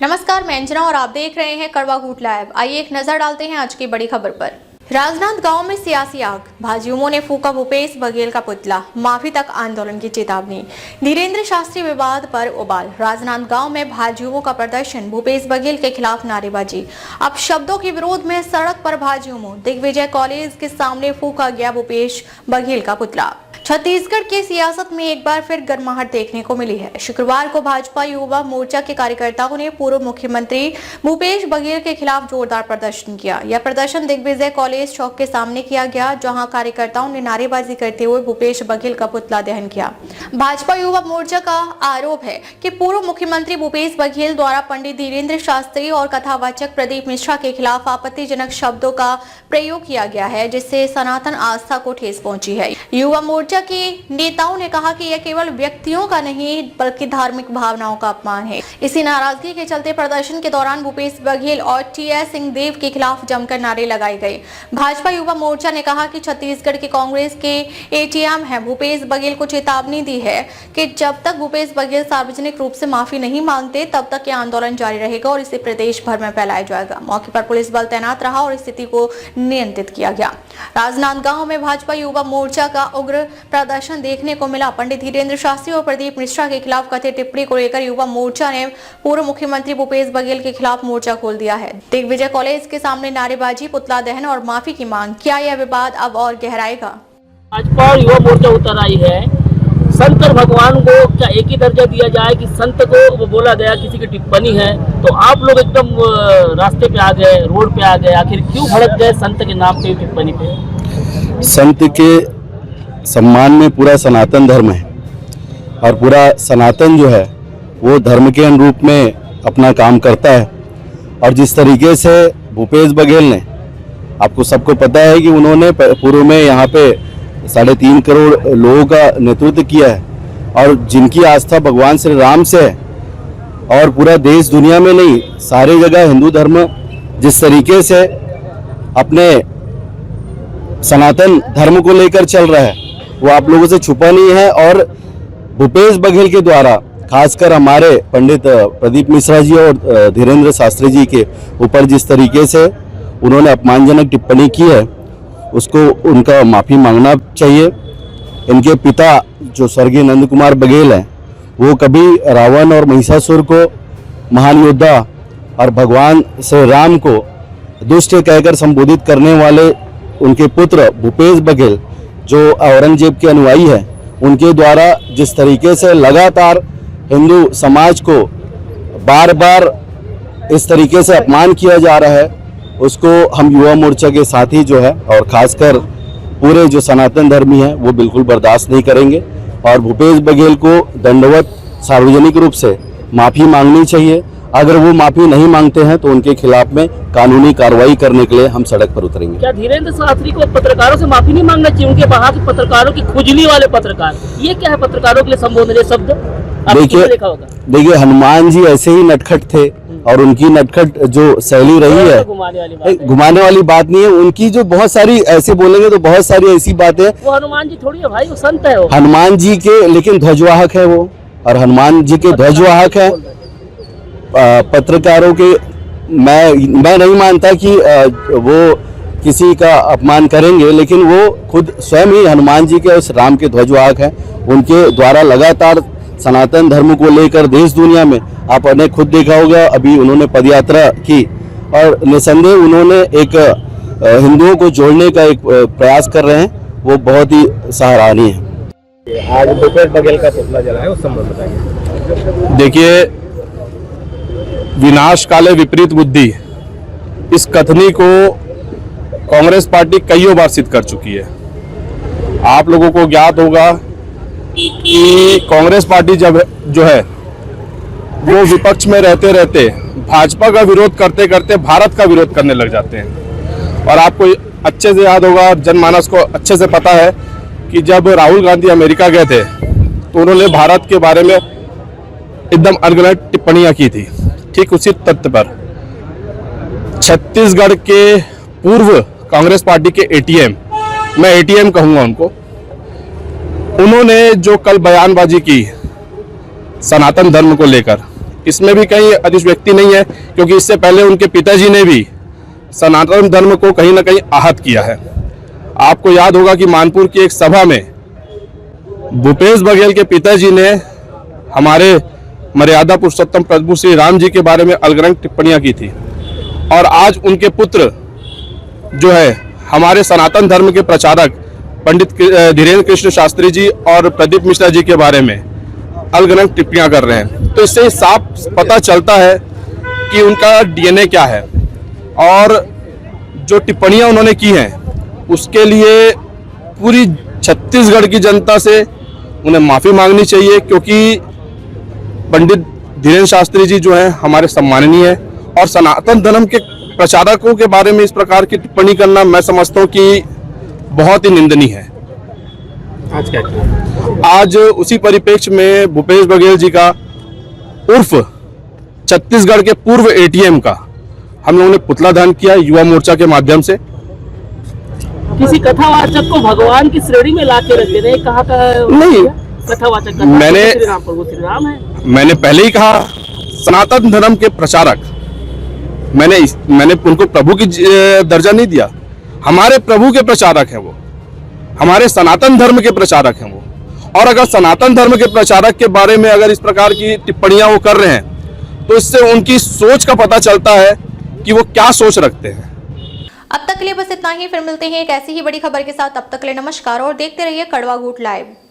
नमस्कार, मैं अंजना और आप देख रहे हैं कड़वा कूट लाइव। आइए एक नजर डालते हैं आज की बड़ी खबर पर। राजनांदगांव में सियासी आग, भाजयुमों ने फूका भूपेश बघेल का पुतला, माफी तक आंदोलन की चेतावनी। धीरेन्द्र शास्त्री विवाद पर उबाल, राजनांदगांव में भाजयुमों का प्रदर्शन, भूपेश बघेल के खिलाफ नारेबाजी। अब शब्दों के विरोध में सड़क पर भाजयुमों, दिग्विजय कॉलेज के सामने फूका गया भूपेश बघेल का पुतला। छत्तीसगढ़ की सियासत में एक बार फिर गर्माहट देखने को मिली है। शुक्रवार को भाजपा युवा मोर्चा के कार्यकर्ताओं ने पूर्व मुख्यमंत्री भूपेश बघेल के खिलाफ जोरदार प्रदर्शन किया। यह प्रदर्शन दिग्विजय कॉलेज चौक के सामने किया गया, जहां कार्यकर्ताओं ने नारेबाजी करते हुए भूपेश बघेल का पुतला दहन किया। भाजपा युवा मोर्चा का आरोप है कि पूर्व मुख्यमंत्री भूपेश बघेल द्वारा पंडित धीरेन्द्र शास्त्री और कथावाचक प्रदीप मिश्रा के खिलाफ आपत्तिजनक शब्दों का प्रयोग किया गया है, जिससे सनातन आस्था को ठेस पहुंची है। युवा मोर्चा के नेताओं ने कहा कि यह केवल व्यक्तियों का नहीं बल्कि धार्मिक भावनाओं का अपमान है। इसी नाराजगी के चलते प्रदर्शन के दौरान भूपेश बघेल और टी.एस. सिंहदेव के खिलाफ जमकर नारे लगाए गए। भाजपा युवा मोर्चा ने कहा कि छत्तीसगढ़ के कांग्रेस के एटीएम है, भूपेश बघेल को चेतावनी दी है कि जब तक भूपेश बघेल सार्वजनिक रूप से माफी नहीं मांगते तब तक यह आंदोलन जारी रहेगा और इसे प्रदेश भर में फैलाया जाएगा। मौके पर पुलिस बल तैनात रहा और स्थिति को नियंत्रित किया गया। राजनांदगांव में भाजपा युवा मोर्चा का उग्र प्रदर्शन देखने को मिला। पंडित धीरेन्द्र शास्त्री और प्रदीप मिश्रा के खिलाफ कथित टिप्पणी को लेकर युवा मोर्चा ने पूर्व मुख्यमंत्री भूपेश बघेल के खिलाफ मोर्चा खोल दिया है। दिग्विजय कॉलेज के सामने नारेबाजी, पुतला दहन और माफी की मांग। क्या यह विवाद अब और गहराएगा? भाजपा युवा मोर्चा उतर आई है। संत और भगवान को क्या एक ही दर्जा दिया जाए कि संत को वो बोला गया किसी की टिप्पणी है तो आप लोग एकदम रास्ते पे आ गए, रोड पे आ गए। आखिर क्यों भड़क गए संत के नाम पे, टिप्पणी पे? संत के सम्मान में पूरा सनातन धर्म है और पूरा सनातन जो है वो धर्म के अनुरूप में अपना काम करता है। और जिस तरीके से भूपेश बघेल ने, आपको सबको पता है कि उन्होंने पूर्व में यहाँ पे 3.5 करोड़ लोगों का नेतृत्व किया है और जिनकी आस्था भगवान श्री राम से है और पूरा देश दुनिया में नहीं सारी जगह हिंदू धर्म जिस तरीके से अपने सनातन धर्म को लेकर चल रहा है वो आप लोगों से छुपा नहीं है। और भूपेश बघेल के द्वारा खासकर हमारे पंडित प्रदीप मिश्रा जी और धीरेन्द्र शास्त्री जी के ऊपर जिस तरीके से उन्होंने अपमानजनक टिप्पणी की है उसको उनका माफ़ी मांगना चाहिए। इनके पिता जो स्वर्गीय नंद कुमार बघेल हैं वो कभी रावण और महिषासुर को महान योद्धा और भगवान श्री राम को दुष्ट कहकर संबोधित करने वाले उनके पुत्र भूपेश बघेल जो औरंगजेब के अनुयायी है, उनके द्वारा जिस तरीके से लगातार हिंदू समाज को बार बार इस तरीके से अपमान किया जा रहा है उसको हम युवा मोर्चा के साथी जो है और खासकर पूरे जो सनातन धर्मी हैं वो बिल्कुल बर्दाश्त नहीं करेंगे। और भूपेश बघेल को दंडवत सार्वजनिक रूप से माफ़ी मांगनी चाहिए। अगर वो माफ़ी नहीं मांगते हैं तो उनके खिलाफ में कानूनी कार्रवाई करने के लिए हम सड़क पर उतरेंगे। क्या धीरेन्द्र शास्त्री को पत्रकारों से माफी नहीं मांगना चाहिए? उनके वहाँ के पत्रकारों की खुजली वाले पत्रकार, ये क्या है पत्रकारों के लिए संबोधन ये शब्द? देखिए हनुमान जी ऐसे ही नटखट थे और उनकी नटखट जो शैली रही है घुमाने वाली बात नहीं है। उनकी जो बहुत सारी ऐसे बोलेंगे तो बहुत सारी ऐसी बातें, वो हनुमान जी थोड़ी है भाई, वो संत है। वो हनुमान जी के लेकिन ध्वजवाहक है वो, और हनुमान जी के ध्वजवाहक है। पत्रकारों के मैं नहीं मानता कि वो किसी का अपमान करेंगे, लेकिन वो खुद स्वयं ही हनुमान जी के उस राम के ध्वजवाहक हैं। उनके द्वारा लगातार सनातन धर्म को लेकर देश दुनिया में आपने खुद देखा होगा, अभी उन्होंने पदयात्रा की और निसंदेह उन्होंने एक हिंदुओं को जोड़ने का एक प्रयास कर रहे हैं, वो बहुत ही सराहनीय है। आज भूपेश बघेल का पुतला जला है, उस संबंध बताइए। देखिए, विनाश काले विपरीत बुद्धि, इस कथनी को कांग्रेस पार्टी कईयों बार सिद्ध कर चुकी है। आप लोगों को ज्ञात होगा कि कांग्रेस पार्टी जब जो है वो विपक्ष में रहते रहते भाजपा का विरोध करते करते भारत का विरोध करने लग जाते हैं। और आपको अच्छे से याद होगा, जनमानस को अच्छे से पता है कि जब राहुल गांधी अमेरिका गए थे तो उन्होंने भारत के बारे में एकदम अनगढ़ टिप्पणियां की थी। ठीक उसी तथ्य पर छत्तीसगढ़ के पूर्व कांग्रेस पार्टी के एटीएम, मैं एटीएम कहूंगा उनको, उन्होंने जो कल बयानबाजी की सनातन धर्म को लेकर, इसमें भी कहीं अतिशयोक्ति नहीं है, क्योंकि इससे पहले उनके पिताजी ने भी सनातन धर्म को कहीं ना कहीं आहत किया है। आपको याद होगा कि मानपुर की एक सभा में भूपेश बघेल के पिताजी ने हमारे मर्यादा पुरुषोत्तम प्रभु श्री राम जी के बारे में अलगरंग टिप्पणियां की थी, और आज उनके पुत्र जो है हमारे सनातन धर्म के प्रचारक पंडित धीरेन्द्र कृष्ण शास्त्री जी और प्रदीप मिश्रा जी के बारे में अलगरंग टिप्पणियां कर रहे हैं। तो इससे साफ पता चलता है कि उनका डीएनए क्या है, और जो टिप्पणियां उन्होंने की हैं उसके लिए पूरी छत्तीसगढ़ की जनता से उन्हें माफ़ी मांगनी चाहिए, क्योंकि पंडित धीरेन्द्र शास्त्री जी जो हैं हमारे सम्माननीय हैं, और सनातन धर्म के प्रचारकों के बारे में इस प्रकार की टिप्पणी करना मैं समझता हूँ कि बहुत ही निंदनीय है। आज क्या किया? आज उसी परिप्रेक्ष्य में भूपेश बघेल जी का उर्फ छत्तीसगढ़ के पूर्व एटीएम का हम लोगों ने पुतला दहन किया युवा मोर्चा के माध्यम से। किसी कथावाचक को भगवान की श्रेणी में ला के रख देने, कहा का नहीं, कथावाचक का मैंने- श्री राम प्रभु श्री राम है। मैंने पहले ही कहा सनातन धर्म के प्रचारक, मैंने उनको प्रभु की दर्जा नहीं दिया। हमारे प्रभु के प्रचारक हैं वो, हमारे सनातन धर्म के प्रचारक हैं वो, और अगर सनातन धर्म के प्रचारक के बारे में अगर इस प्रकार की टिप्पणियां वो कर रहे हैं तो इससे उनकी सोच का पता चलता है कि वो क्या सोच रखते हैं। अब तक के लिए बस इतना ही, फिर मिलते हैं एक ऐसी ही बड़ी खबर के साथ। तब तक के लिए नमस्कार और देखते रहिए कड़वा घूट लाइव।